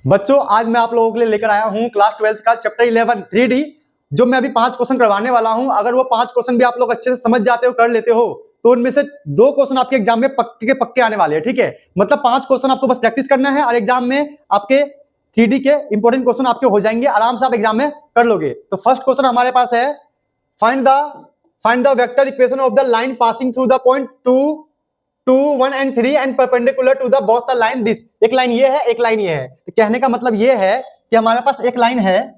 बच्चों आज मैं आप लोगों के लिए लेकर आया हूं क्लास 12th का चैप्टर 11 3D, जो मैं अभी 5 क्वेश्चन करवाने वाला हूं। अगर वो 5 क्वेश्चन भी आप लोग अच्छे से समझ जाते हो, कर लेते हो, तो उनमें से 2 क्वेश्चन आपके एग्जाम में पक्के के पक्के आने वाले हैं। ठीक है, मतलब 5 क्वेश्चन आपको बस प्रैक्टिस करना है और एग्जाम में आपके 3D के इंपॉर्टेंट क्वेश्चन आपके हो जाएंगे, आराम से आप एग्जाम में कर लोगे। तो फर्स्ट क्वेश्चन हमारे पास है, find the vector equation of the line passing through the point 2, 1 and 3 and perpendicular to the both the line this। एक लाइन ये है, एक लाइन ये है। तो कहने का मतलब ये है कि हमारे पास एक लाइन है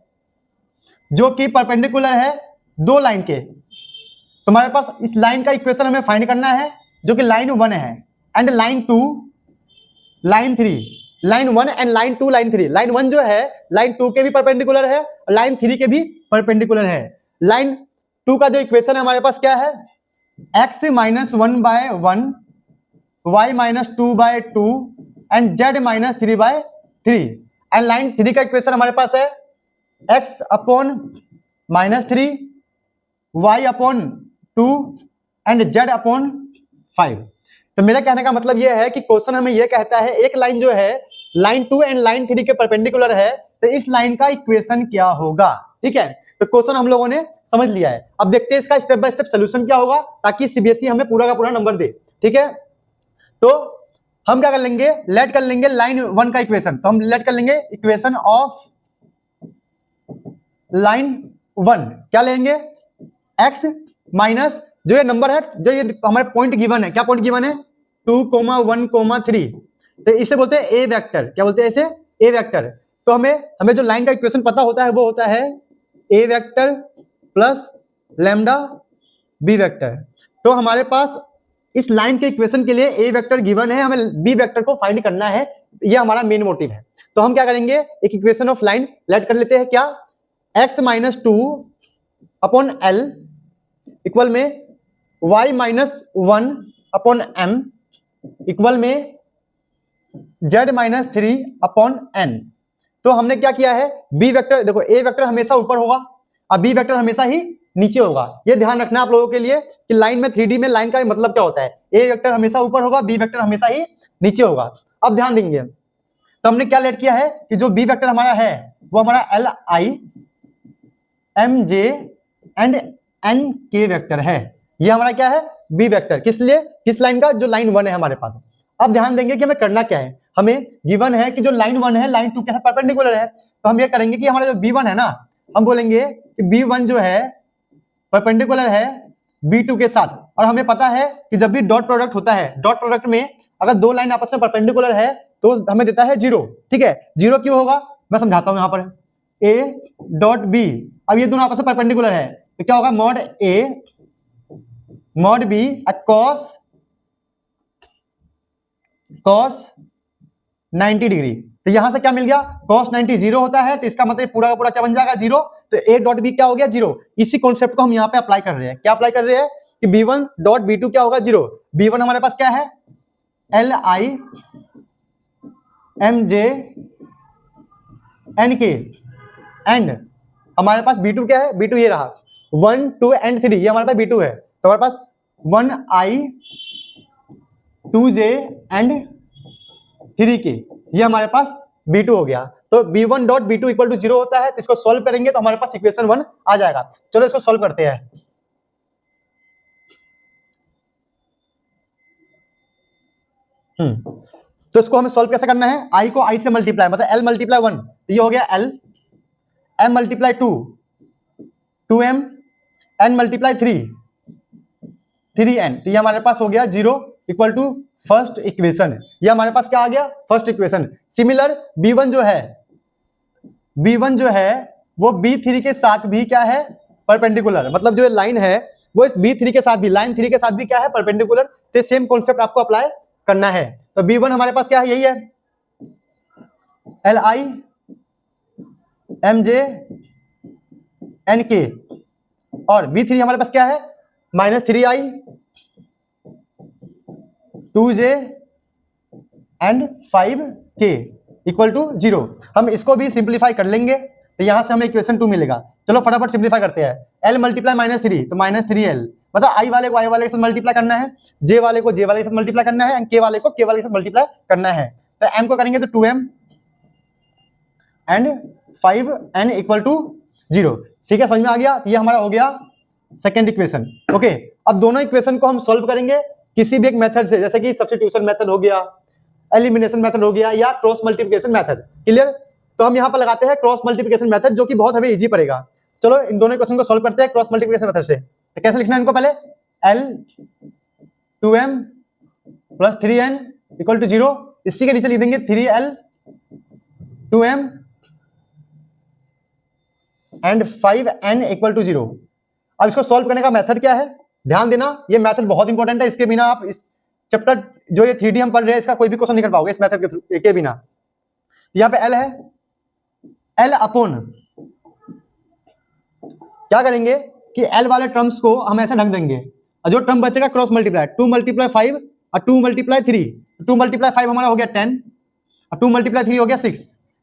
जो कि परपेंडिकुलर है 2 लाइन के। तो हमारे पास इस लाइन का इक्वेशन हमें फाइंड करना है जो कि लाइन 1 है, and line 2, line 3, line 1 and line 2, line 3। Line 1 जो है लाइन 2 के भी परपेंडिकुलर है और लाइन 3 के भी परपेंडिकुलर है। लाइन 2 का जो इक्वेशन है हमारे पास क्या है, x - 1/1, y - 2/2 and z - 3/3। And line 3 का इक्वेशन हमारे पास है x upon -3, y upon 2 and z upon 5। तो मेरा कहने का मतलब यह है कि क्वेश्चन हमें यह कहता है एक लाइन जो है लाइन 2 एंड लाइन 3 के परपेंडिकुलर है, तो इस लाइन का इक्वेशन क्या होगा। ठीक है, तो क्वेश्चन हम लोगों ने समझ लिया है। अब देखते हैं इसका स्टेप बाय स्टेप सोल्यूशन क्या होगा, ताकि सीबीएसई हमें पूरा का पूरा नंबर दे। ठीक है, तो हम क्या कर लेंगे, लेट कर लेंगे लाइन 1 का इक्वेशन। तो हम लेट कर लेंगे इक्वेशन ऑफ लाइन 1, क्या लेंगे, x माइनस जो ये नंबर है, जो ये हमारे पॉइंट गिवन है, क्या पॉइंट गिवन है, 2, 1, 3। तो इसे बोलते हैं ए वेक्टर। क्या बोलते हैं इसे, ए वेक्टर। तो हमें जो लाइन का इक्वेशन पता होता है वो होता है A vector plus lambda B vector. तो हमारे पास इस लाइन के इक्वेशन के लिए ए वेक्टर गिवन है, हमें बी वेक्टर को फाइंड करना है, ये हमारा मेन मोटिव है। तो हम क्या करेंगे, एक इक्वेशन ऑफ लाइन लेट कर लेते हैं, क्या, x - 2 अपॉन l इक्वल में y - 1 अपॉन m इक्वल में z - 3 अपॉन n। तो हमने क्या किया है, बी वेक्टर, देखो ए वेक्टर हमेशा ऊपर होगा और बी वेक्टर हमेशा ही नीचे होगा। ये ध्यान रखना आप लोगों के लिए कि लाइन में 3D में लाइन का मतलब क्या होता है, ए वेक्टर हमेशा ऊपर होगा, बी वेक्टर हमेशा ही नीचे होगा। अब ध्यान देंगे, तो हमने क्या लेट किया है कि जो बी वेक्टर हमारा है वो हमारा Li, Mj and Nk vector है। ये हमारा क्या है, बी वेक्टर। किस लिए, किस लाइन का, जो लाइन 1 है हमारे पास। अब ध्यान देंगे कि हमें करना क्या है, हमें गिवन है कि जो लाइन 1 है लाइन 2 के साथ परपेंडिकुलर है। तो हम ये करेंगे कि हमारा जो B1 है ना, हम बोलेंगे कि B1 जो है परपेंडिकुलर है B2 के साथ। और हमें पता है कि जब भी डॉट प्रोडक्ट होता है, डॉट प्रोडक्ट में अगर 2 लाइन आपस में परपेंडिकुलर है तो हमें देता है 0। ठीक है, 0 क्यों होगा, मैं समझाता हूं। यहां पर A डॉट B, अब ये दोनों आपस में परपेंडिकुलर है, तो क्या होगा, mod A mod B cos 90 degree. तो यहां से क्या मिल गया, cos 90 0 होता है, तो इसका मतलब पूरा का पूरा क्या बन जाएगा, 0। तो A डॉट B क्या हो गया, 0। इसी कॉन्सेप्ट को हम यहाँ पे अप्लाई कर रहे हैं। क्या अप्लाई कर रहे हैं कि B1 डॉट B2 क्या होगा, 0। B1 हमारे पास क्या है, Li Mj Nk, एंड हमारे पास B2 क्या है, B2 ये रहा, 1, 2 एंड 3, ये हमारे पास B2 है। तो हमारे पास 1i 2j एंड 3k, ये हमारे पास B2 हो गया। तो B1 dot B2 equal to 0 होता है, तो इसको सॉल्व करेंगे तो हमारे पास इक्वेशन 1 आ जाएगा। चलो इसको सॉल्व करते हैं। तो इसको हमें सॉल्व कैसे करना है, i को i से मल्टीप्लाई, मतलब l मल्टीप्लाई 1, तो ये हो गया l, m multiply 2 2m, n multiply 3n, तो ये हमारे पास हो गया 0 इक्वल टू फर्स्ट इक्वेशन। ये हमारे पास क्या आ गया, फर्स्ट इक्वेशन। सिमिलर B1 जो है वो B3 के साथ भी क्या है, परपेंडिकुलर, मतलब जो लाइन है वो इस B3 के साथ भी, लाइन 3 के साथ भी क्या है, परपेंडिकुलर। तो सेम कॉन्सेप्ट आपको अप्लाई करना है। तो B1 हमारे पास क्या है, यही है, Li Mj Nk, और B3 हमारे पास क्या है, -3i 2j and 5k equal to 0। हम इसको भी सिंप्लीफाई कर लेंगे, तो यहां से हमें इक्वेशन 2 मिलेगा। चलो फटाफट सिंप्लीफाई करते हैं। l मल्टीप्लाई -3, तो -3l, मतलब i वाले को i वाले के साथ मल्टीप्लाई करना है, j वाले को j वाले के साथ मल्टीप्लाई करना है, एंड k वाले को k वाले के साथ मल्टीप्लाई करना है। तो m को करेंगे तो 2m and 5n equal to 0। ठीक है, समझ में आ गया? ये हमारा हो गया सेकेंड इक्वेशन। ओके, अब दोनों इक्वेशन को हम सॉल्व करेंगे किसी भी एक मेथड से, जैसे कि सब्स्टिट्यूशन मेथड हो गया, एलिमिनेशन मेथड हो गया, या क्रॉस मल्टीप्लिकेशन मेथड। क्लियर? तो हम यहाँ पर लगाते हैं क्रॉस मल्टीप्लिकेशन मेथड, जो कि बहुत हमें इजी पड़ेगा। चलो इन दोनों क्वेश्चन को सॉल्व करते हैं क्रॉस मल्टीप्लिकेशन मेथड से। तो कैसे लिखना है इनको? पहले L 2m plus 3n equal to 0, इसी के नीचे लिख देंगे 3L 2m and 5n equal to 0। अब इसको सॉल्व करने का मेथड क्या है? ध्यान देना, ये मेथड बहुत इंपॉर्टेंट है। इसके बिना आप इस चैप्टर जो ये 3D हम पढ़ रहे हैं, इसका कोई भी क्वेश्चन नहीं कर पाओगे इस मेथड के बिना। यहाँ पे L है, L अपॉन क्या करेंगे कि L वाले टर्म्स को हम ऐसे ढक देंगे, और जो टर्म बचेगा क्रॉस मल्टीप्लाई, 2 मल्टीप्लाई 5 और 2 मल्टीप्लाई 3। 2 मल्टीप्लाई 5 हमारा हो गया 10 और 2 मल्टीप्लाई 3 हो गया 6।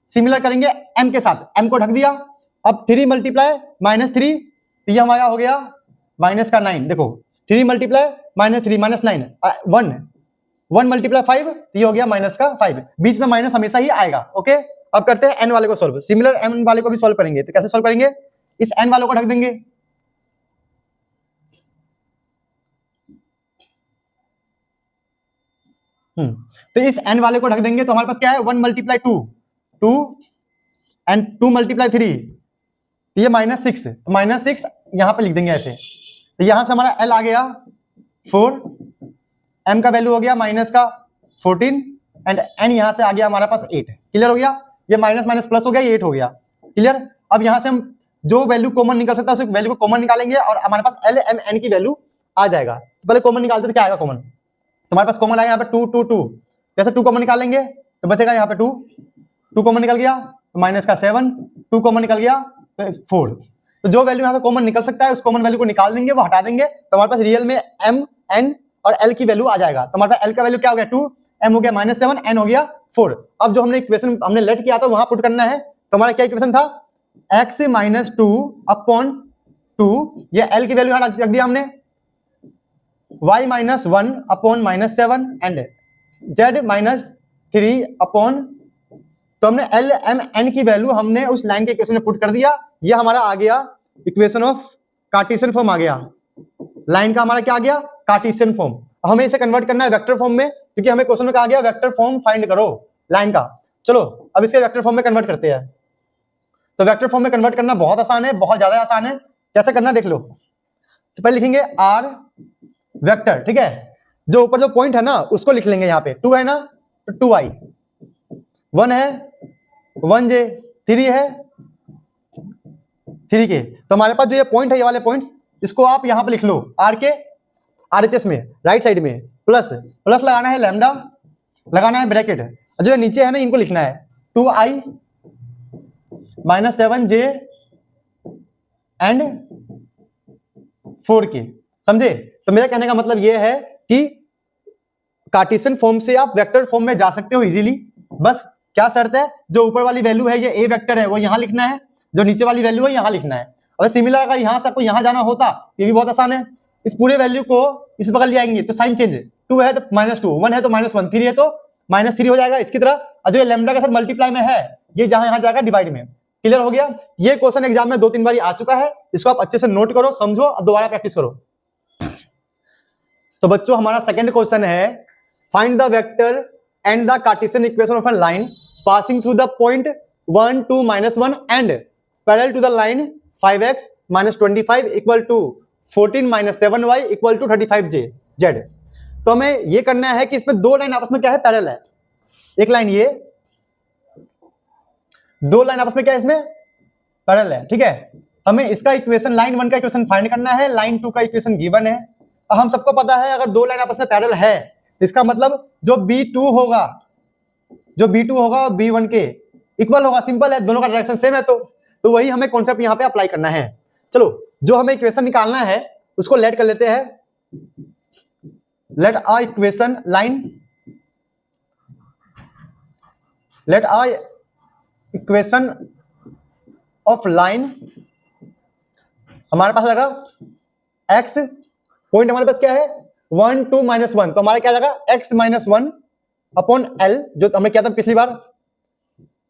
सिमिलर करेंगे m के साथ, m को ढक दिया। अब 3 मल्टीप्लाई -3, तो ये हमारा हो गया माइनस का 9। देखो 3 मल्टीप्लाई -3 -9, 1 मल्टीप्लाई 5, तो ये हो गया माइनस का 5। बीच में माइनस हमेशा ही आएगा। ओके, अब करते हैं n वाले को सॉल्व। सिमिलर m वाले को भी सॉल्व करेंगे। तो कैसे सॉल्व करेंगे? इस n वालों को ढक देंगे, तो इस n वाले को ढक देंगे, तो हमारे पास क्या है? 1 मल्टीप्लाई 2 एंड 2 मल्टीप्लाई 3, तो ये -6, तो -6 यहां पे लिख देंगे ऐसे। तो यहां से हमारा L आ गया 4, m का वैल्यू हो गया माइनस का 14 एंड n यहां से आ गया हमारे पास 8। क्लियर हो गया? ये माइनस माइनस प्लस हो गया, ये 8 हो गया। क्लियर? अब यहां से हम जो वैल्यू कॉमन निकल सकता है उस वैल्यू को कॉमन निकालेंगे और हमारे पास L m n की वैल्यू आ जाएगा। तो पहले कॉमन निकालते तो क्या आएगा कॉमन? तो हमारे पास कॉमन आएगा यहाँ पे 2 2 2, जैसे 2 कॉमन निकालेंगे तो बचेगा यहाँ पे 2 कॉमन निकल गया तो माइनस का 7, 2 कॉमन निकल गया तो 4। तो जो वैल्यू यहाँ से कॉमन निकल सकता है उस कॉमन वैल्यू को निकाल देंगे, वो हटा देंगे, तो हमारे पास रियल में m n और l की वैल्यू आ जाएगा। तो हमारे पास l का वैल्यू क्या हो गया 2, m हो गया -7, n हो गया 4। अब जो हमने इक्वेशन हमने लेट किया था वहां पुट करना है। तो हमारा क्या इक्वेशन था? x - 2 अपॉन 2, ये l की वैल्यू यहाँ रख दिया हमने, y - 1 upon -7 and z - 3 upon, तो हमने L m n की वैल्यू हमने उस लाइन के इक्वेशन में पुट कर दिया। ये हमारा आ गया इक्वेशन ऑफ कार्टेशियन फॉर्म आ गया। लाइन का हमारा क्या आ गया? Cartesian form. हमें इसे कन्वर्ट करना है वेक्टर फॉर्म में, क्योंकि हमें क्वेश्चन में कहा गया वेक्टर फॉर्म फाइंड करो लाइन का। चलो अब इसके वेक्टर फॉर्म में कन्वर्ट करते हैं। तो वेक्टर फॉर्म में कन्वर्ट करना बहुत आसान है, बहुत ज्यादा आसान है। कैसे करना देख लो। तो पहले लिखेंगे r वेक्टर, ठीक है, जो ऊपर जो पॉइंट है ना उसको लिख लेंगे। यहाँ पे 2 है ना तो 2i, 1 है 1j, 3 है 3k। तो हमारे पास जो ये पॉइंट है, ये वाले पॉइंट्स, इसको आप यहाँ पे लिख लो r के RHS में राइट साइड में, प्लस लगाना है, लैम्डा लगाना है, ब्रैकेट, जो नीचे है ना इनको लिखना है 2i -7j एंड 4k। समझे? तो मेरा कहने का मतलब ये है कि कार्टेशियन फॉर्म से आप वेक्टर फॉर्म में जा सकते हो इजीली। बस क्या शर्त है? जो ऊपर वाली वैल्यू है ये a वेक्टर है वो यहां लिखना है, जो नीचे वाली वैल्यू है यहां लिखना है। अगर सिमिलर अगर यहां से आपको यहां जाना होता ये भी बहुत आसान है। इस पूरे वैल्यू को इस बगल ले आएंगे तो साइन चेंज, 2 है तो -2, 1 है तो -1, 3 है तो -3 हो जाएगा इसकी तरह। और जो लैम्डा के साथ मल्टीप्लाई में है ये जहां यहां जाएगा डिवाइड में। क्लियर हो गया? ये क्वेश्चन एग्जाम में 2-3 बार आ चुका है, इसको आप अच्छे से नोट करो, समझो और दोबारा प्रैक्टिस करो। तो बच्चों हमारा सेकंड क्वेश्चन है find the vector and the Cartesian equation of a line passing through the point 1 2 -1 and parallel to the line 5x - 25 equal to 14 - 7y equal to 35z। तो हमें ये करना है कि इसमें दो लाइन आपस में क्या है? पैरेलल है। एक लाइन ये, दो लाइन आपस में क्या है? इसमें पैरेलल है। ठीक है, हमें इसका इक्वेशन लाइन 1 का इक्वेशन फाइंड करना है, लाइन 2 का इक्वेशन गिवन है। और हम सबको पता है अगर दो लाइन आपस में पैरेलल है इसका मतलब जो B2 होगा B1 के इक्वल होगा। सिंपल है, दोनों का डायरेक्शन सेम है, तो वही हमें कॉन्सेप्ट यहाँ पे अप्लाई करना है। चलो जो हमें इक्वेशन निकालना है उसको लेट कर लेते हैं। Let a equation line, let a equation of line, हमारे पास लगा x, पॉइंट हमारे पास क्या है 1 2 -1, तो हमारा क्या लगा x - 1 अपॉन l, जो हमने किया था पिछली बार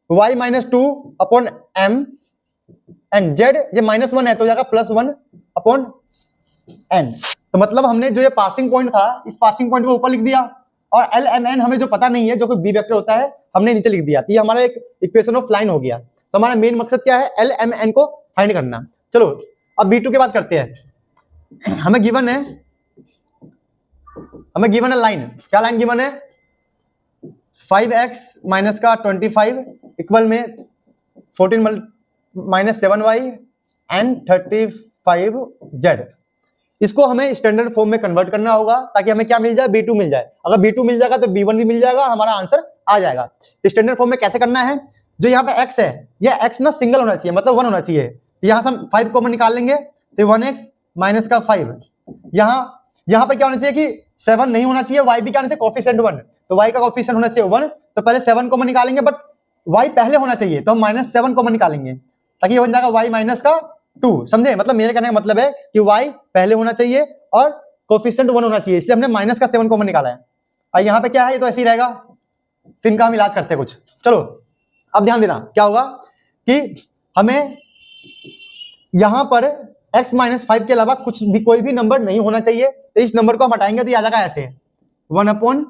y minus 2 upon m and z ये -1 है तो जाएगा +1 अपॉन n। तो मतलब हमने जो ये पासिंग पॉइंट था इस पासिंग पॉइंट को ऊपर लिख दिया और LMN हमें जो पता नहीं है जो कोई बी वेक्टर होता है हमने नीचे लिख दिया। तो ये हमारा एक इक्वेशन ऑफ लाइन हो गया। तो हमारा मेन मकसद क्या है, LMN को फाइंड करना। चलो अब B2 की बात करते हैं। हमें गिवन है लाइन, क्या लाइन गिवन है, 5x माइनस का 25 इक्वल में 14 माइनस 7y एंड 35z। इसको हमें स्टैंडर्ड फॉर्म में कन्वर्ट करना होगा ताकि हमें क्या मिल जाए, B2 मिल जाए। अगर B2 मिल जाएगा तो B1 भी मिल जाएगा, हमारा आंसर आ जाएगा। स्टैंडर्ड फॉर्म में कैसे करना है, जो यहाँ पे x है ये x ना सिंगल होना चाहिए, मतलब 1 होना चाहिए। यहाँ से हम 5 कॉमन निकाल लेंगे तो 1x माइनस का 5। यहाँ पर क्या होना चाहिए कि 7 नहीं होना चाहिए, y भी क्या होना चाहिए, कोफिशिएंट 1। तो y का कोफिशिएंट होना चाहिए 1, तो पहले 7 कॉमन निकालेंगे, बट y पहले होना चाहिए तो हम -7 कॉमन निकालेंगे ताकि ये हो जाएगा y माइनस का 2। समझे, मतलब मेरे कहने का मतलब है कि y पहले होना चाहिए और कोफिशिएंट 1 होना चाहिए, इसलिए हमने -7 कॉमन निकाला है। और यहाँ पे क्या है, ये तो ऐसे ही रहेगा। फिर इनका हम इलाज करते हैं कुछ। चलो अब ध्यान देना क्या होगा कि हमें यहाँ पर x माइनस 5 के अलावा कुछ भी कोई भी नंबर नहीं होना चाहिए। तो इस नंबर को हम हटाएंगे तो ये आ जाएगा ऐसे 1/5।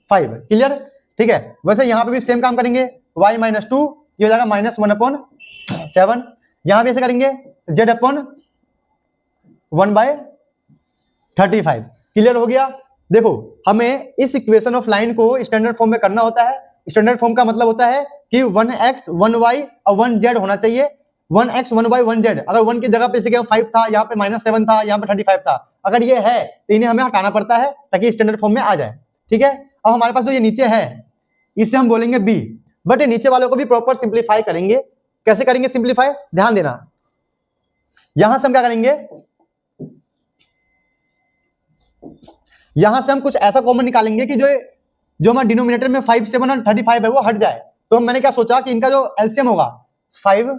क्लियर, ठीक है। वैसे यहाँ पे भी सेम काम करेंगे, y माइनस 2 ये हो जाएगा -1/7। यहाँ भी ऐसे करेंगे z/1/35। क्लियर हो गया। देखो हमें इस इक्वेशन ऑफ लाइन को स्टैंडर्ड फॉर्म में करना होता है। स्टैंडर्ड फॉर्म का मतलब होता है कि 1x 1y और 1z होना चाहिए। 1x 1y 1z, अगर 1 की जगह पे इसी 5 था, यहाँ पे -7 था, यहाँ पे 35 था, अगर ये है तो इन्हें हमें हटाना पड़ता है ताकि स्टैंडर्ड फॉर्म में आ जाए। ठीक है, अब हमारे पास जो ये नीचे है इसे हम बोलेंगे b, बट ये नीचे वालों को भी प्रॉपर सिंप्लीफाई करेंगे। कैसे करेंगे सिंप्लीफाई, ध्यान देना। यहां से हम क्या करेंगे, यहां से हम कुछ ऐसा कॉमन निकालेंगे कि जो हमारे डिनोमिनेटर में 5, 7 और 35 है वो हट जाए। तो मैंने क्या सोचा कि इनका जो एलसीएम होगा 5,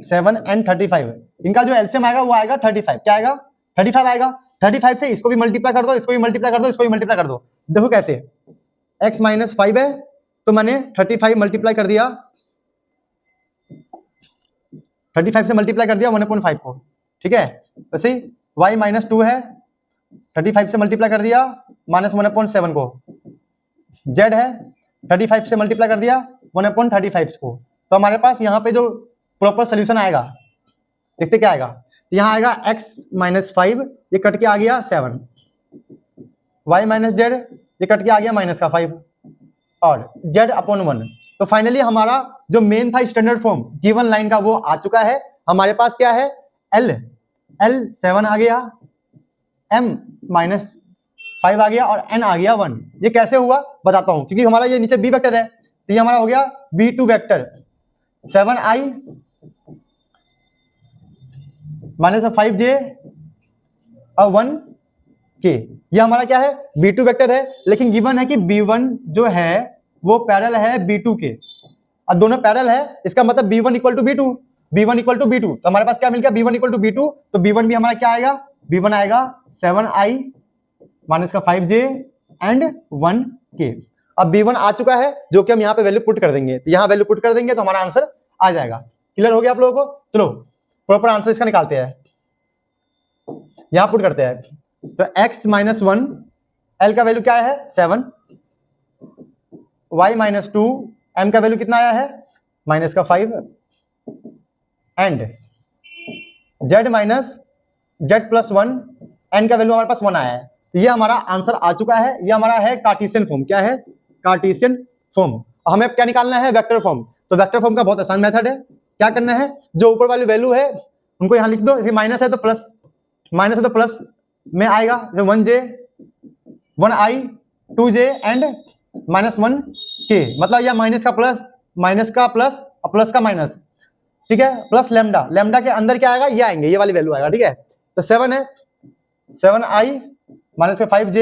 7 एंड 35, इनका जो एलसीएम आएगा वो आएगा 35। क्या आएगा, 35 आएगा। 35 से इसको भी मल्टीप्लाई कर दो, इसको भी मल्टीप्लाई कर दो, इसको भी मल्टीप्लाई कर दो। देखो कैसे, x माइनस 5 है तो मैंने 35 मल्टीप्लाई कर दिया, 35 से मल्टीप्लाई कर दिया 1/5 को। ठीक है, वैसे y माइनस 2 है, 35 से मल्टीप्लाई कर दिया -1/7 को। z है, 35 से मल्टीप्लाई कर दिया 1/35 को। तो हमारे पास यहाँ पे जो प्रॉपर सोल्यूशन आएगा, देखते क्या आएगा। यहाँ आएगा x माइनस 5, ये कट के आ गया 7, y माइनस z ये कट के आ गया -5 और z/1। तो फाइनली हमारा जो मेन था स्टैंडर्ड फॉर्म गिवन लाइन का वो आ चुका है। हमारे पास क्या है, l 7 आ गया, m -5 आ गया और n आ गया 1। ये कैसे हुआ बताता हूं, क्योंकि हमारा ये नीचे b वेक्टर है तो ये हमारा हो गया b2 वेक्टर 7i -5j और 1k। ये हमारा क्या है, b2 वेक्टर है, लेकिन गिवन है कि b1 जो है वो पैरेलल है b2 के, और दोनों पैरेलल है, इसका मतलब b1 equal to b2, b1 equal to b2। तो हमारे पास क्या मिल गया, b1 इक्वल टू b2। तो b1 भी हमारा क्या आएगा, b1 आएगा 7i -5j एंड 1k। अब b1 आ चुका है जो कि हम यहाँ पे वैल्यू पुट कर देंगे, तो यहाँ वैल्यू पुट कर देंगे तो हमारा आंसर आ जाएगा। क्लियर हो गया आप लोगों को। चलो प्रॉपर आंसर इसका निकालते हैं, यहाँ पुट करते हैं। तो x माइनस 1, l का वैल्यू क्या है 7, y माइनस 2, m का वैल्यू कितना आया है -5 and z minus z+1, n का वैल्यू हमारे पास 1 आया है। तो ये हमारा आंसर आ चुका है। ये हमारा है कार्टेशियन फॉर्म। क्या है, कार्टेशियन फॉर्म। हमें क्या निकालना है, वेक्टर फॉर्म। तो वेक्टर फॉर्म का बहुत आसान मेथड है। क्या करना है, जो ऊपर वाली वैल्यू है उनको यहाँ लिख दो, माइनस है तो प्लस, माइनस है तो प्लस में आएगा, 1j 1i 2j and -1k। मतलब यह माइनस का प्लस, माइनस का प्लस और प्लस का माइनस। ठीक है, प्लस लैम्डा, लैम्डा के अंदर क्या आएगा, ये आएंगे, ये वाली वैल्यू आएगा। ठीक है, तो 7 है, 7i -5j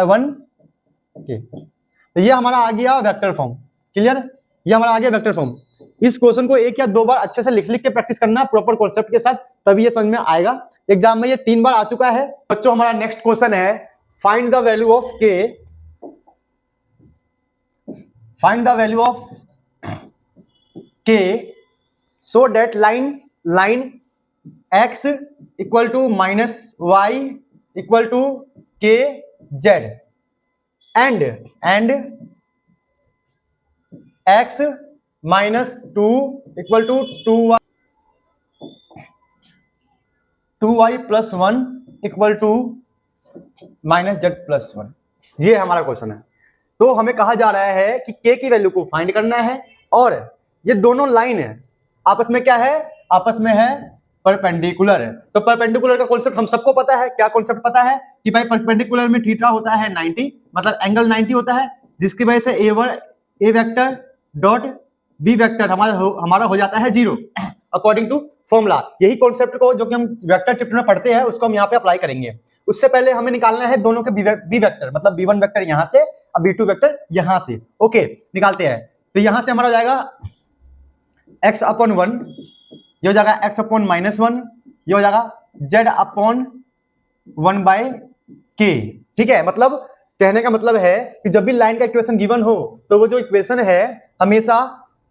1k। तो ये हमारा आ गया वेक्टर फॉर्म। क्लियर, ये हमारा आ गया वेक्टर फॉर्म। इस क्वेश्चन को 1 या 2 बार अच्छे से लिख के प्रैक्टिस करना प्रॉपर कॉन्सेप्ट के साथ, तभी ये समझ में आएगा। एग्जाम में ये 3 बार आ चुका है। बच्चों हमारा नेक्स्ट क्वेश्चन है, find the value of k find the value of K so that line x equal to minus Y equal to K Z and x minus 2 equal to 2y plus 1 equal to minus Z plus 1। ये हमारा question है। तो हमें कहा जा रहा है कि k की वैल्यू को फाइंड करना है और ये दोनों लाइन है आपस में क्या है, आपस में है परपेंडिकुलर है। तो परपेंडिकुलर का कॉन्सेप्ट हम सबको पता है। क्या कॉन्सेप्ट पता है कि भाई परपेंडिकुलर में थीटा होता है 90, मतलब एंगल 90 होता है, जिसकी वजह से ए वेक्टर डॉट बी वेक्टर हमारा हो जाता है 0 अकॉर्डिंग टू फॉर्मूला। यही कॉन्सेप्ट को जो कि हम वेक्टर चैप्टर में पढ़ते हैं उसको हम यहाँ पे अप्लाई करेंगे। उससे पहले हमें निकालना है दोनों के बी वेक्टर, मतलब b1 वेक्टर यहाँ से और b2 वेक्टर यहाँ से। ओके, निकालते हैं। तो यहाँ से हमारा हो जाएगा x अपॉन 1, ये हो जाएगा x अपॉन माइनस 1, ये हो जाएगा z अपॉन 1 बाय k। ठीक है, मतलब कहने का मतलब है कि जब भी लाइन का इक्वेशन गिवन हो तो वो जो इक्वेशन है हमेशा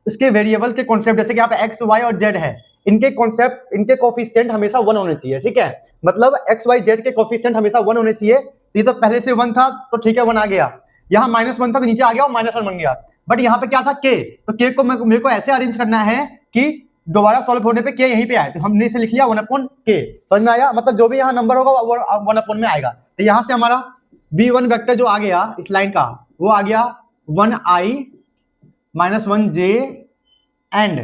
उसके वेरिएबल के कॉन्सेप्ट, जैसे कि यहाँ पे x y और z है, इनके कॉन्सेप्ट, इनके कोफिशिएंट हमेशा 1 होने चाहिए। ठीक है, मतलब x y z के कोफिशिएंट हमेशा 1 होने चाहिए। ये तो पहले से 1 था तो ठीक है 1 आ गया, यहाँ -1 था तो नीचे आ गया और -1 बन गया। बट यहाँ पे क्या था k, तो k को मेरे को ऐसे अरेंज करना है कि दोबारा सॉल्व होने पे k यहीं पे आए, तो हमने इसे लिख लिया 1/k। समझ में आया, मतलब जो भी यहाँ नंबर होगा वो 1 में आएगा। तो यहाँ से हमारा b1 वेक्टर जो आ गया इस लाइन का वो आ गया 1i minus 1j and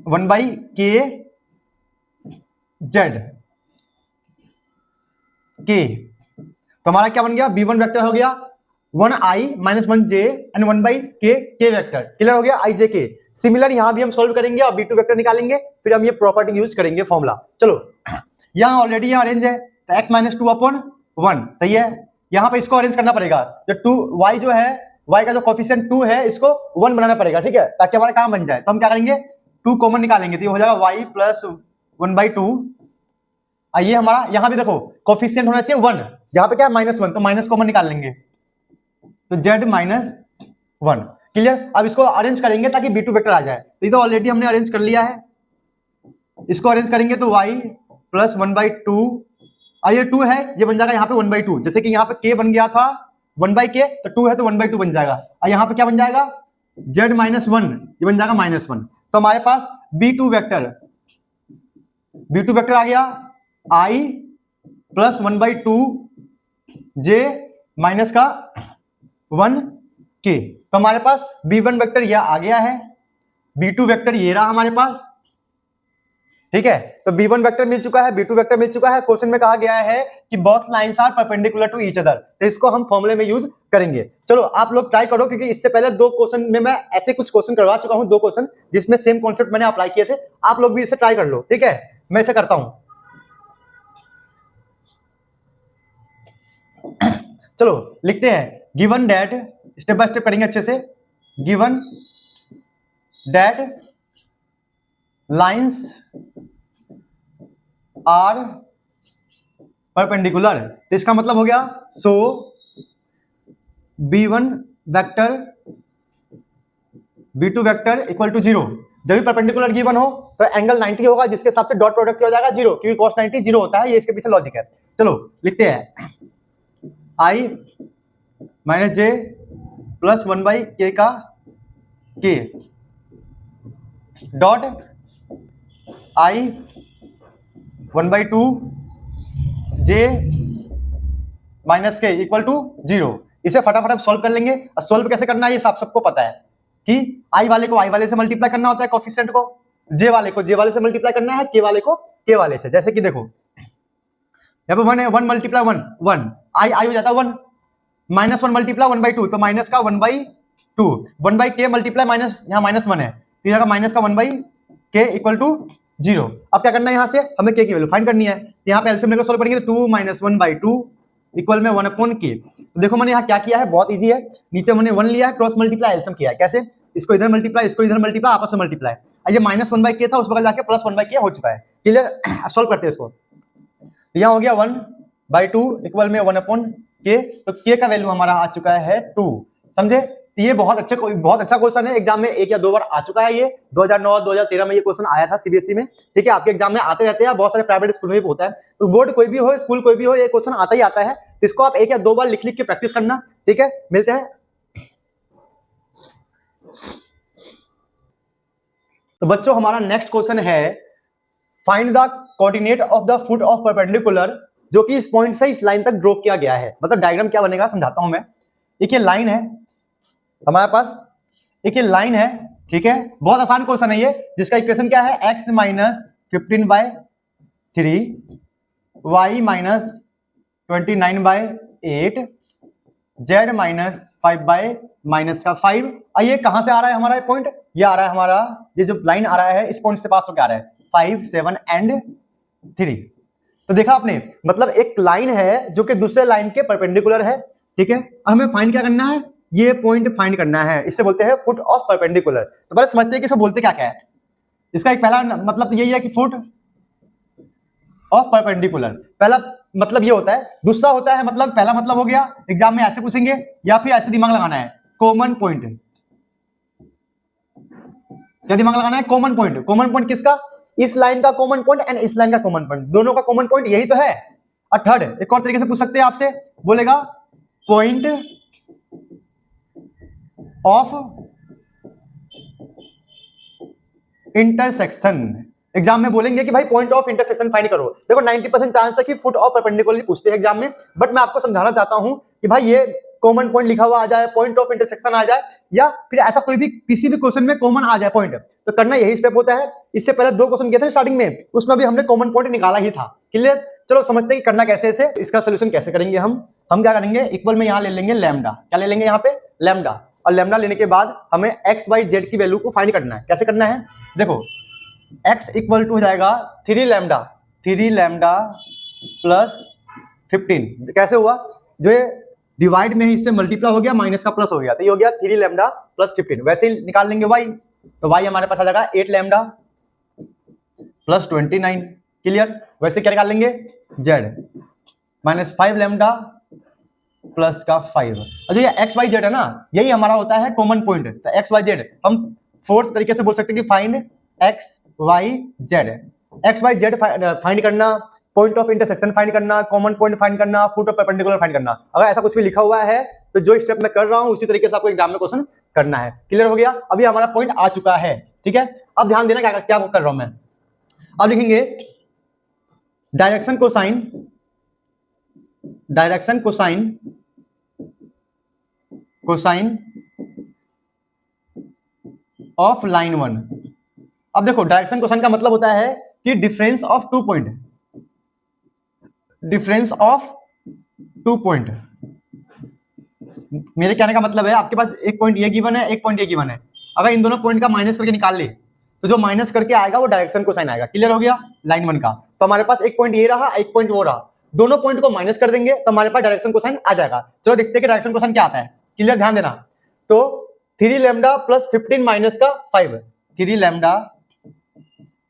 1/k z k। तो हमारा क्या बन गया, b1 वेक्टर हो गया 1i minus 1j and 1/k k vector. Clear हो गया i j k। सिमिलर यहां भी हम सॉल्व करेंगे और b2 वेक्टर निकालेंगे, फिर हम ये प्रॉपर्टी यूज करेंगे फॉर्मूला। चलो, यहां ऑलरेडी यहां अरेंज है तो x माइनस 2 अपॉन 1 सही है। यहां पे इसको अरेंज करना पड़ेगा, जो 2 y जो है, y का जो कोफिशिएंट 2 है इसको 1 बनाना पड़ेगा। ठीक है, ताकि हमारा काम बन जाए। तो हम क्या करेंगे, 2 कॉमन निकालेंगे तो ये हो जाएगा y प्लस 1/2। ये हमारा यहाँ भी देखो कोफिशिएंट होना चाहिए 1, यहाँ पे क्या है -1, तो माइनस कॉमन निकाल लेंगे तो z माइनस 1। क्लियर, अब इसको अरेंज करेंगे ताकि b2 वेक्टर आ जाए। तो ये तो ऑलरेडी हमने अरेंज कर लिया है, इसको अरेंज करेंगे तो y प्लस 1/2, ये 2 है, ये बन जाएगा यहाँ पे 1/2। जैसे कि यहाँ पे k बन गया था 1/k, तो 2 है तो 1/2 बन जाएगा। और यहाँ पे क्या बन जाएगा z माइनस 1, ये बन जाएगा -1। तो हमारे पास b2 वेक्टर आ गया i प्लस 1/2 j माइनस का 1k। तो हमारे पास b1 वेक्टर यह आ गया है, b2 वेक्टर ये रहा हमारे पास। ठीक है, तो b1 वेक्टर मिल चुका है, b2 वेक्टर मिल चुका है। क्वेश्चन में कहा गया है कि both lines are perpendicular to each other, तो इसको हम फॉर्मूले में यूज करेंगे। चलो आप लोग ट्राई करो, क्योंकि इससे पहले 2 क्वेश्चन में मैं ऐसे कुछ क्वेश्चन करवा चुका हूं, 2 क्वेश्चन जिसमें सेम कॉन्सेप्ट मैंने अप्लाई किए थे। आप लोग भी इसे ट्राई कर लो। ठीक है, मैं इसे करता हूं। चलो लिखते हैं, given that, step by step करेंगे अच्छे से। Given that lines are perpendicular, तो इसका मतलब हो गया so b1 vector b2 vector equal to 0। जब भी परपेंडिकुलर गिवन हो तो एंगल 90 होगा, जिसके हिसाब से डॉट प्रोडक्ट हो जाएगा 0, क्योंकि cos 90 0 होता है। ये इसके पीछे लॉजिक है। चलो लिखते हैं, i minus j plus 1/k का k dot i 1/2 j minus के इक्वल टू 0। इसे फटाफट सॉल्व कर लेंगे। और सॉल्व कैसे करना है ये सबको पता है कि i वाले को i वाले से मल्टीप्लाई करना होता है, कोफिशिएंट को j वाले को j वाले से मल्टीप्लाई करना है, k वाले को k वाले से। जैसे कि देखो यहाँ पे 1 है, 1 मल्टीप्लाई 1 i हो जाता है 1, -1 मल्टीप्लाई 1/2 तो माइनस का 1/2, 1/k मल्टीप्लाई माइनस, यहाँ -1 है तो यहाँ माइनस का 1/k इक्वल टू 0। अब क्या करना है, यहाँ से हमें k की वैल्यू फाइंड करनी है। तो यहाँ पे एलसीएम लेकर सॉल्व करेंगे तो 2 - 1/2 इक्वल में 1/k। तो देखो मैंने यहाँ क्या किया है, बहुत इजी है। नीचे मैंने 1 लिया है, क्रॉस मल्टीप्लाई एलसीएम किया है। कैसे, इसको इधर मल्टीप्लाई, इसको इधर मल्टीप्लाई, आपस में मल्टीप्लाई। ये -1/k था, उस बगल जाके +1/k हो चुका है। क्लियर, सॉल्व करते हैं इसको। यहाँ हो गया 1/2 इक्वल में 1/k। तो k का वैल्यू हमारा आ चुका है 2। समझे, ये बहुत अच्छा क्वेश्चन है, एग्जाम में 1 या 2 बार आ चुका है। ये 2009 2013 में ये क्वेश्चन आया था सीबीएसई में, ठीक है। आपके एग्जाम में आते रहते हैं, बहुत सारे प्राइवेट स्कूल में भी होता है, तो बोर्ड कोई भी हो, स्कूल कोई भी हो, ये क्वेश्चन आता ही आता है। इसको आप 1 या 2 बार लिख लिख के प्रैक्टिस करना, ठीक है। मिलते हैं। तो बच्चों हमारा नेक्स्ट क्वेश्चन है find the coordinate of the foot of perpendicular, जो कि इस पॉइंट से इस लाइन तक ड्रॉ किया गया है। मतलब डायग्राम क्या बनेगा समझाता हूं मैं। एक ये लाइन है हमारे पास, एक ये लाइन है, ठीक है। बहुत आसान क्वेश्चन है ये, जिसका इक्वेशन क्या है, x minus 15/3 y minus 29/8 z minus 5/-5। ये कहां से आ रहा है हमारा पॉइंट, ये आ रहा है हमारा, ये जो लाइन आ रहा है इस पॉइंट से पास होकर आ रहा है 5, 7 एंड 3। तो देखा आपने, मतलब एक लाइन है जो कि दूसरे लाइन के परपेंडिकुलर है, ठीक है। हमें फाइंड क्या करना है, ये पॉइंट फाइंड करना है, इससे बोलते हैं फुट ऑफ परपेंडिकुलर। तो पहले समझते हैं कि इसको बोलते क्या क्या है। इसका एक पहला मतलब तो यही है कि फुट ऑफ परपेंडिकुलर, पहला मतलब ये होता है। दूसरा होता है मतलब, पहला मतलब हो गया एग्जाम में ऐसे पूछेंगे या फिर ऐसे दिमाग लगाना है, कॉमन पॉइंट। क्या दिमाग लगाना है, कॉमन पॉइंट। कॉमन पॉइंट किसका, इस लाइन का कॉमन पॉइंट एंड इस लाइन का कॉमन पॉइंट, दोनों का कॉमन पॉइंट यही तो है। और थर्ड एक और तरीके से पूछ सकते हैं आपसे, बोलेगा पॉइंट ऑफ इंटरसेक्शन। एग्जाम में बोलेंगे कि भाई पॉइंट ऑफ इंटरसेक्शन फाइंड करो। देखो 90% चांस है कि फुट ऑफ परपेंडिकुलर पूछते हैं एग्जाम में, बट मैं आपको समझाना चाहता हूं कि भाई ये कॉमन पॉइंट लिखा हुआ आ जाए, पॉइंट ऑफ इंटरसेक्शन आ जाए, या फिर ऐसा कोई भी किसी भी क्वेश्चन में कॉमन आ जाए पॉइंट, तो करना यही स्टेप होता है। इससे पहले 2 क्वेश्चन किए थे स्टार्टिंग में, उसमें भी हमने कॉमन पॉइंट निकाला ही था। क्लियर, चलो समझते हैं कि करना कैसे इसे, इसका सोल्यूशन कैसे करेंगे हम क्या करेंगे, इक्वल में यहां ले लेंगे लैम्डा। क्या ले लेंगे यहाँ पे, लैम्डा। और लैम्डा लेने के बाद हमें एक्स वाई जेड की वैल्यू को फाइंड करना है। कैसे करना है, देखो x इक्वल टू हो जाएगा 3 लैम्डा प्लस 15। कैसे हुआ, जो ये डिवाइड में ही इससे मल्टीप्लाई हो गया, माइनस का प्लस हो गया, तो ये हो गया 3 लैम्डा प्लस 15। वैसे ही निकाल लेंगे y, तो y हमारे पास आ जाएगा 8 लैम्डा प्लस 29। क्लियर, वैसे क्या निकाल लेंगे, z माइनस 5 लैम्डा प्लस का 5। और जो ये एक्स वाई जेड है ना, यही हमारा होता है कॉमन पॉइंट। तो एक्स वाई जेड हम फोर्थ तरीके से बोल सकते हैं कि find x y z. X y z find करना, पॉइंट ऑफ इंटरसेक्शन फाइंड करना, कॉमन पॉइंट फाइंड करना, फुट ऑफ परपेंडिकुलर फाइंड करना। अगर ऐसा कुछ भी लिखा हुआ है तो जो स्टेप मैं कर रहा हूं उसी तरीके से आपको एग्जाम में क्वेश्चन करना है। क्लियर हो गया, अभी हमारा पॉइंट आ चुका है, ठीक है। अब ध्यान देना क्या कर रहा हूं मैं। अब लिखेंगे डायरेक्शन कोसाइन ऑफ लाइन 1। अब देखो डायरेक्शन कोसाइन का मतलब होता है कि डिफरेंस ऑफ 2 पॉइंट। मेरे कहने का मतलब है, आपके पास एक पॉइंट ये गिवन है, एक पॉइंट ये गिवन है। अगर इन दोनों पॉइंट का माइनस करके निकाल ले तो जो माइनस करके आएगा वो डायरेक्शन कोसाइन आएगा। क्लियर हो गया, लाइन 1 का। तो हमारे पास एक पॉइंट ये रहा, एक पॉइंट वो रहा, दोनों पॉइंट को माइनस कर देंगे तो हमारे पास डायरेक्शन कोसाइन आ जाएगा। चलो देखते हैं कि डायरेक्शन कोसाइन क्या आता है। क्लियर, ध्यान देना। तो 3 लैम्डा प्लस 15 माइनस का 5, 3 लैम्डा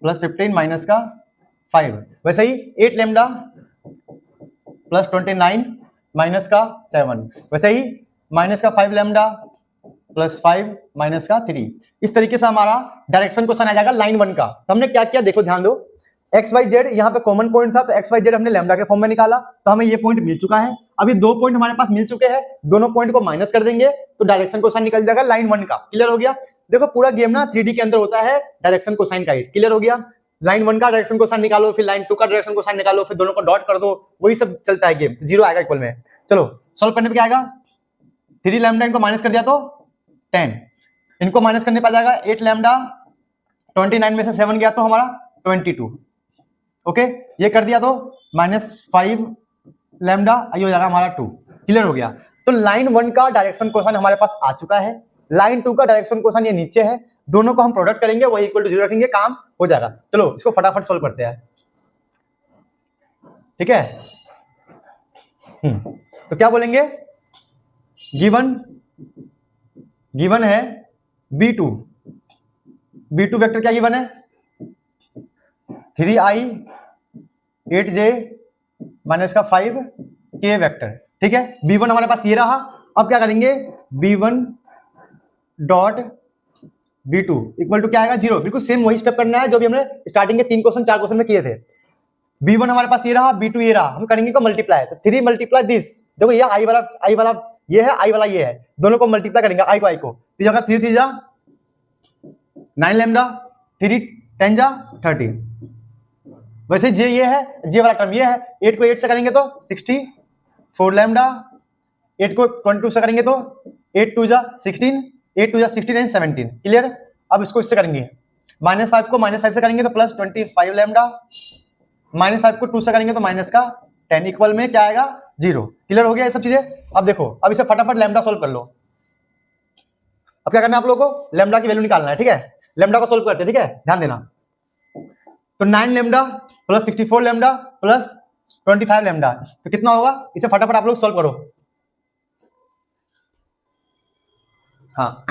प्लस 15 माइनस का 5। वैसे ही 8 लैम्डा प्लस 29 माइनस का 7। वैसे ही माइनस का 5 लैम्डा प्लस 5 माइनस का 3। इस तरीके से हमारा डायरेक्शन क्वेश्चन आ जाएगा लाइन 1 का। तो हमने क्या किया, देखो ध्यान दो, एक्स वाई जेड यहाँ पे कॉमन पॉइंट था, तो एक्स वाई जेड हमने लैम्डा के फॉर्म में निकाला, तो हमें ये पॉइंट मिल चुका है। अभी 2 पॉइंट हमारे पास मिल चुके हैं, दोनों पॉइंट को माइनस कर देंगे तो डायरेक्शन कोसाइन निकल जाएगा लाइन 1 का। क्लियर हो गया। देखो पूरा गेम ना 3D के अंदर होता है डायरेक्शन कोसाइन का ही। क्लियर हो गया, लाइन 1 का डायरेक्शन कोसाइन निकालो, फिर लाइन 2 का डायरेक्शन कोसाइन निकालो, फिर दोनों को डॉट कर दो, वही सब चलता है गेम। तो 0 आएगा इक्वल में। चलो सॉल्व करने पे क्या आएगा, 3 लैम्डा इनको माइनस कर दिया तो 10, इनको माइनस करने पे आ जाएगा 8 लैम्डा, 29 में से 7 गया तो हमारा 22। ओके, ये कर दिया तो माइनस 5 लैम्डा, ये हो जाएगा हमारा 2। क्लियर हो गया। तो लाइन 1 का डायरेक्शन कोसाइन हमारे पास आ चुका है, लाइन 2 का डायरेक्शन कोसाइन ये नीचे है, दोनों को हम प्रोडक्ट करेंगे, वही इक्वल टू 0 रखेंगे, काम हो जाएगा। चलो इसको फटाफट सॉल्व करते हैं, ठीक है। तो क्या बोलेंगे, गिवन है B2 वेक्टर क्या गिवन है, 3i 8j माइनस का 5k वेक्टर, ठीक है। B1 हमारे पास ये रहा। अब क्या करेंगे, B1 dot b2 equal to क्या आएगा 0। बिल्कुल सेम वही स्टेप करना है जो भी हमने स्टार्टिंग के 3 क्वेश्चन 4 क्वेश्चन में किए थे। b1 हमारे पास ये रहा, b2 ये रहा, हम करेंगे को मल्टीप्लाई। तो 3 मल्टीप्लाई दिस, देखो ये i वाला ये है, i वाला ये है, दोनों को मल्टीप्लाई करेंगे, i को i को, तो जगह 3 3 जा 9 लैम्डा, 3 10 जा 30। वैसे जे ये है, जे वाला टर्म ये है, 8 को 8 से करेंगे तो 64 लैम्डा, 8 को 22 से करेंगे तो 8 2 जा 16, 8 2 जा 16 एंड 17। क्लियर? अब इसको इससे करेंगे, -5 को -5 से करेंगे तो प्लस 25 लैम्डा, -5 को 2 से करेंगे तो माइनस का 10 इक्वल में क्या आएगा 0। क्लियर हो गया ये सब चीजें? अब देखो, अब इसे फटाफट लैम्डा सोल्व कर लो। अब क्या करना है आप लोगों को, लैम्डा की वैल्यू निकालना है, ठीक है? लैम्डा को सोल्व करते हैं, ठीक है, ध्यान देना। तो 9 lambda plus 64 lambda plus 25 lambda, तो कितना होगा? इसे फटाफट आप लोग सोल्व करो। हाँ,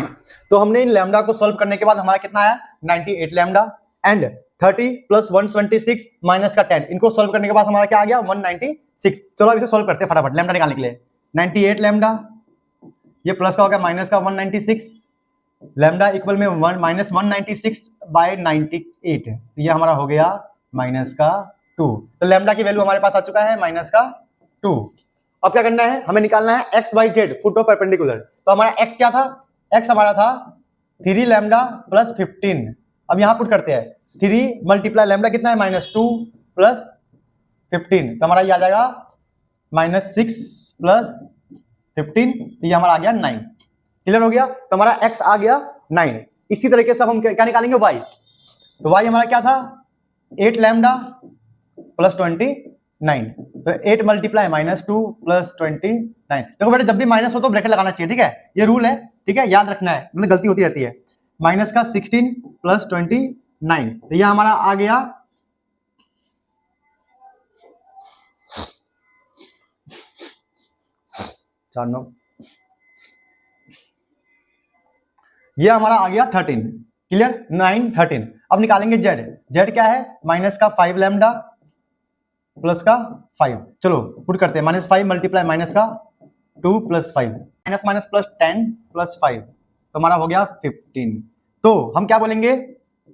तो हमने इन लैम्डा को सोल्व करने के बाद हमारा कितना आया 98 लैम्डा एंड 30 प्लस 126 माइनस का 10, इनको सोल्व करने के बाद हमारा क्या आ गया 196। चलो अब इसे सोल्व करते हैं फटाफट लैम्डा निकालने के लिए। 98 लैम्डा, ये प्लस का हो गया माइनस का 196 लैम्डा इक्वल में माइनस 196 बाय 98, ये हमारा हो गया माइनस का 2। तो लैम्डा की वैल्यू हमारे पास आ चुका है माइनस का 2। अब क्या करना है, हमें निकालना है x y z foot of perpendicular. तो हमारा एक्स क्या था, एक्स हमारा था 3 लैम्डा प्लस 15। अब यहां पुट करते हैं 3 मल्टीप्लाई लैम्डा कितना है -2 प्लस 15, तो हमारा ये आ जाएगा -6 प्लस 15, तो ये हमारा आ गया 9। क्लियर हो गया? तो हमारा x आ गया 9। इसी तरीके से हम क्या निकालेंगे y, तो y हमारा क्या था 8 लैम्डा प्लस 29, तो 8 मल्टीप्लाई -2 प्लस 29। देखो बेटा जब भी माइनस हो तो ब्रैकेट लगाना चाहिए, ठीक है, ये रूल है, ठीक है, याद रखना है, मतलब गलती होती रहती है। माइनस का 16 प्लस 29, तो ये हमारा आ गया ये हमारा आ गया 13। क्लियर? 9 13। अब निकालेंगे जेड, जेड क्या है माइनस का 5 लैम्डा प्लस का 5। चलो पुट करते हैं, -5 मल्टीप्लाई माइनस का 2 plus 5, minus minus plus 10 plus 5, तो हमारा हो गया 15। तो हम क्या बोलेंगे,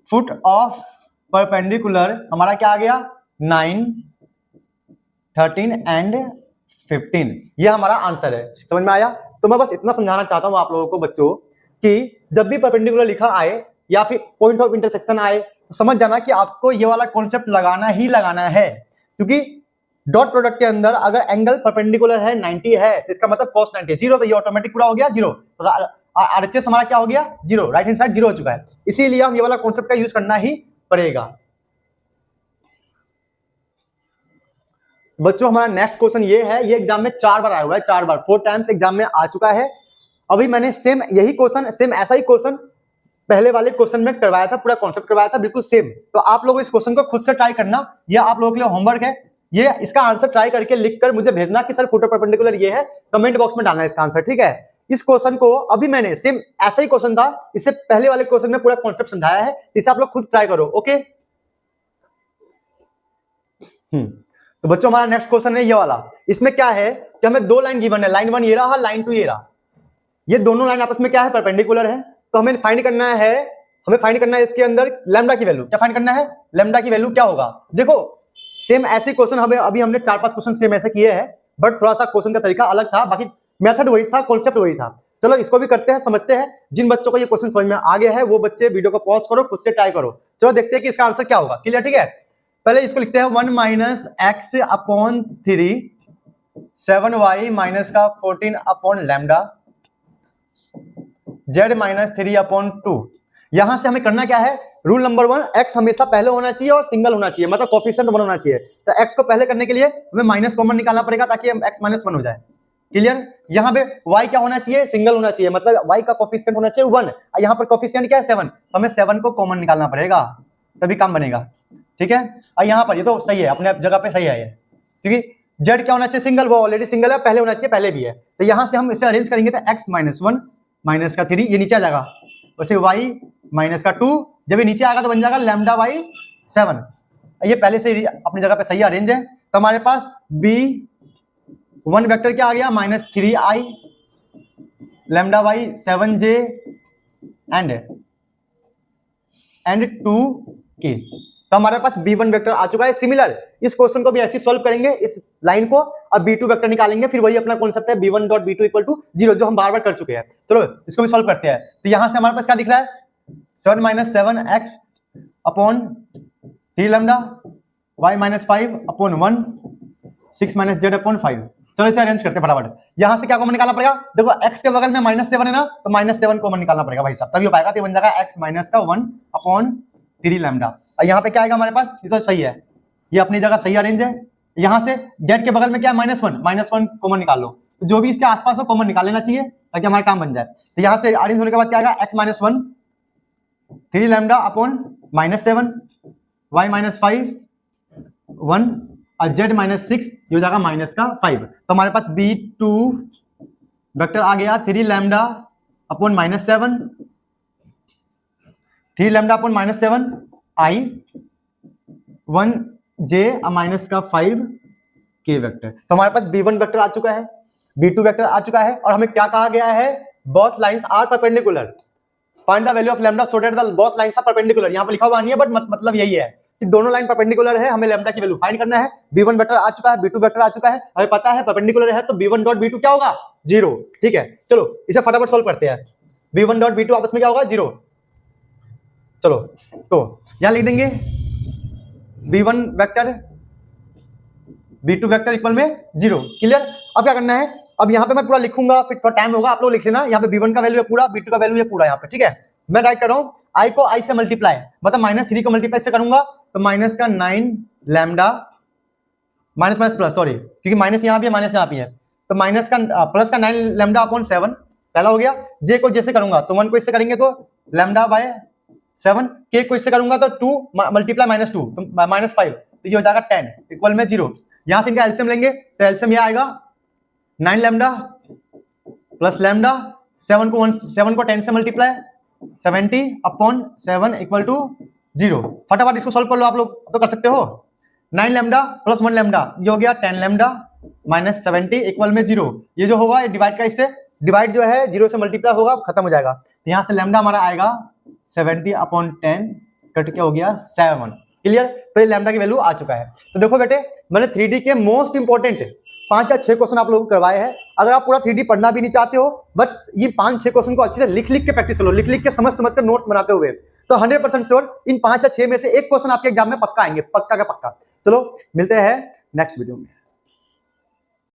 फुट ऑफ परपेंडिकुलर हमारा क्या आ गया 9 13 एंड 15, ये हमारा आंसर है। समझ में आया? तो मैं बस इतना समझाना चाहता हूं आप लोगों को बच्चों कि जब भी परपेंडिकुलर लिखा आए या फिर पॉइंट ऑफ इंटरसेक्शन आए तो समझ जाना कि आपको ये वाला कॉन्सेप्ट लगाना ही लगाना है, क्योंकि डॉट प्रोडक्ट के अंदर अगर एंगल परपेंडिकुलर है 90 है तो इसका मतलब cos 90 0, तो ये ऑटोमेटिक पूरा हो गया 0। तो आरएचएस हमारा क्या हो गया 0, राइट हैंड साइड 0 हो चुका है, इसीलिए हम ये वाला कॉन्सेप्ट का यूज करना ही पड़ेगा। बच्चों हमारा नेक्स्ट क्वेश्चन ये है, ये एग्जाम में 4 बार आया हुआ है, 4 बार 4 टाइम्स एग्जाम में आ चुका है। अभी मैंने सेम यही क्वेश्चन, सेम ऐसा ही क्वेश्चन पहले वाले क्वेश्चन में करवाया था, पूरा कॉन्सेप्ट करवाया था बिल्कुल सेम। तो आप लोग इस क्वेश्चन को खुद से ट्राई करना, यह आप लोगों के लिए होमवर्क है। ये इसका आंसर ट्राई करके लिखकर मुझे भेजना कि सर फुट ऑफ परपेंडिकुलर ये है, कमेंट बॉक्स में डालना है इसका आंसर, ठीक है। इस क्वेश्चन को अभी मैंने सेम ऐसा ही क्वेश्चन था, इससे पहले वाले क्वेश्चन में पूरा कॉन्सेप्ट समझाया है, इसे आप लोग खुद ट्राई करो, ओके। तो बच्चों हमारा नेक्स्ट क्वेश्चन है ये वाला। इसमें क्या है कि हमें 2 लाइन गिवन है, लाइन 1 ये रहा, लाइन 2 ये रहा, ये दोनों लाइन आपस में क्या है परपेंडिकुलर है। तो हमें फाइंड करना है, इसके अंदर लैम्डा की वैल्यू। क्या फाइंड करना है, लैम्डा की वैल्यू क्या होगा। देखो सेम ऐसे क्वेश्चन हमें अभी हमने 4-5 क्वेश्चन सेम ऐसे किए हैं, बट थोड़ा सा क्वेश्चन का तरीका अलग था, बाकी मेथड वही था, कॉन्सेप्ट वही था। चलो इसको भी करते हैं, समझते हैं। जिन बच्चों को ये क्वेश्चन समझ में आ गया है वो बच्चे वीडियो को पॉज करो, खुद से ट्राई करो। चलो देखते हैं कि इसका आंसर क्या होगा। क्लियर? ठीक है, पहले इसको लिखते हैं 1 minus x upon 3 7y minus का 14 upon lambda z minus 3 upon 2। यहां से हमें करना क्या है, रूल नंबर 1, x हमेशा पहले होना चाहिए और सिंगल होना चाहिए, मतलब कोफिशिएंट 1 होना चाहिए। तो x को पहले करने के लिए हमें माइनस कॉमन निकालना पड़ेगा ताकि हम x माइनस 1 हो जाए। क्लियर? यहाँ पे y क्या होना चाहिए, सिंगल होना चाहिए, मतलब y का कोफिशिएंट होना चाहिए 1, यहाँ पर कोफिशिएंट क्या है 7, तो हमें 7 को कॉमन निकालना पड़ेगा तभी काम बनेगा। ठीक है, और यहाँ पर ये तो सही है, अपने जगह पे सही है ये, क्योंकि z क्या होना चाहिए सिंगल, वो ऑलरेडी सिंगल है, पहले होना चाहिए, पहले भी है। तो यहाँ से हम इसे अरेंज करेंगे तो x माइनस 1 माइनस का 3 ये नीचे आ जाएगा, वैसे y माइनस का 2 जब ये नीचे आएगा तो बन जाएगा लैम्डा बाई 7। ये पहले से अपनी जगह पे सही अरेंज है। तो हमारे पास b1 वेक्टर क्या आ गया -3i lambda by 7j and 2k। तो हमारे पास b1 वेक्टर आ चुका है। सिमिलर इस क्वेश्चन को भी ऐसे सॉल्व करेंगे, इस लाइन को, और b2 वेक्टर निकालेंगे, फिर वही अपना कॉन्सेप्ट है b1.b2 इक्वल टू 0, जो हम बार बार कर चुके हैं। चलो इसको भी सॉल्व करते हैं। तो यहां से हमारे पास क्या दिख रहा है, 7 - 7x upon 3 lambda, y - 5 upon 1, 6 - z upon 5। चलो इसे अरेंज करते हैं फटाफट। यहां से क्या कॉमन निकालना पड़ेगा, देखो x के बगल में -7 है ना, तो -7 कॉमन निकालना पड़ेगा भाई साहब, तभी हो पाएगा। तो बन जाएगा x - का 1 अपॉन 3 लैम्डा। और यहाँ पे क्या आएगा हमारे पास, ये तो सही है, ये अपनी जगह सही अरेंज है। यहाँ से z के बगल में क्या है, -1 कॉमन निकाल लो, तो जो भी इसके आसपास हो कॉमन निकाल लेना चाहिए ताकि हमारा काम बन जाए। तो यहाँ से अरेंज होने के बाद क्या आएगा, x - 1 3 लैम्डा अपॉन -7, y - 5 1 और z - 6, ये हो जाएगा -5। तो हमारे पास b2 वेक्टर आ गया 3 lambda upon -7, 3 lambda upon -7 i 1 j -5 k vector. तो हमारे पास b1 वेक्टर आ चुका है, b2 वेक्टर आ चुका है, और हमें क्या कहा गया है, both lines are perpendicular, find the value of lambda so that the both lines are perpendicular. यहाँ पे लिखा हुआ नहीं है, बट मतलब यही है कि दोनों लाइन परपेंडिकुलर है, हमें लैम्डा की वैल्यू फाइंड करना है। b1 वेक्टर आ चुका है, b2 वेक्टर आ चुका है, हमें पता है परपेंडिकुलर है, तो b1.b2 क्या होगा, 0। ठीक है, चलो इसे फटाफट सॉल्व करते हैं। b1.b2 आपस में क्या होगा, 0। चलो तो यहां लिख देंगे b1 vector b2 vector equal में 0। क्लियर। अब क्या करना है, अब यहाँ पे मैं पूरा लिखूंगा, फिर थोड़ा टाइम होगा, आप लोग लिख लेना। यहाँ पे b1 का वैल्यू है पूरा, b2 का वैल्यू है पूरा यहाँ पे, ठीक है। मैं राइट कर रहा हूँ, i को i से मल्टीप्लाई, मतलब -3 को मल्टीप्लाई से करूंगा, तो माइनस का 9 लैम्डा, माइनस प्लस, सॉरी, क्योंकि माइनस यहाँ भी है, माइनस यहाँ भी है, तो माइनस का प्लस का 9 लैम्डा अपॉन 7 पहला हो गया। जे को जैसे करूंगा तो 1 को इससे करेंगे तो लैम्डा बाय 7, के को इससे करूंगा तो 2 मल्टीप्लाई -2 तो -5, तो ये हो जाएगा 10 इक्वल में 0। यहां से इनका एलसीएम लेंगे तो एलसीएम ये आएगा 9 लैम्डा प्लस लैम्डा, 7 को 10 से मल्टीप्लाई 70 अपॉन 7 इक्वल टू 0। फटाफट इसको सॉल्व कर लो, आप लोग तो कर सकते हो। 9 लैम्डा प्लस 1 लैम्डा, ये हो गया 10 लैम्डा माइनस 70 इक्वल में 0। ये जो होगा ये डिवाइड का, इससे डिवाइड जो है 0 से मल्टीप्लाई होगा, खत्म हो जाएगा। तो यहाँ से लैम्डा हमारा आएगा 70 अपॉन 10 कट के हो गया 7। क्लियर। तो ये लैम्डा की वैल्यू आ चुका है। तो देखो बेटे, मैंने 3D के मोस्ट इंपॉर्टेंट 5 या 6 क्वेश्चन आप लोगों को करवाए हैं। अगर आप पूरा 3D पढ़ना भी नहीं चाहते हो, बट ये 5-6 क्वेश्चन को अच्छे से लिख लिख के प्रैक्टिस कर लो, लिख लिख के समझ कर नोट्स बनाते हुए, तो 100% श्योर इन 5 या 6 में से एक क्वेश्चन आपके एग्जाम में पक्का आएंगे, पक्का का पक्का। चलो मिलते हैं नेक्स्ट वीडियो में।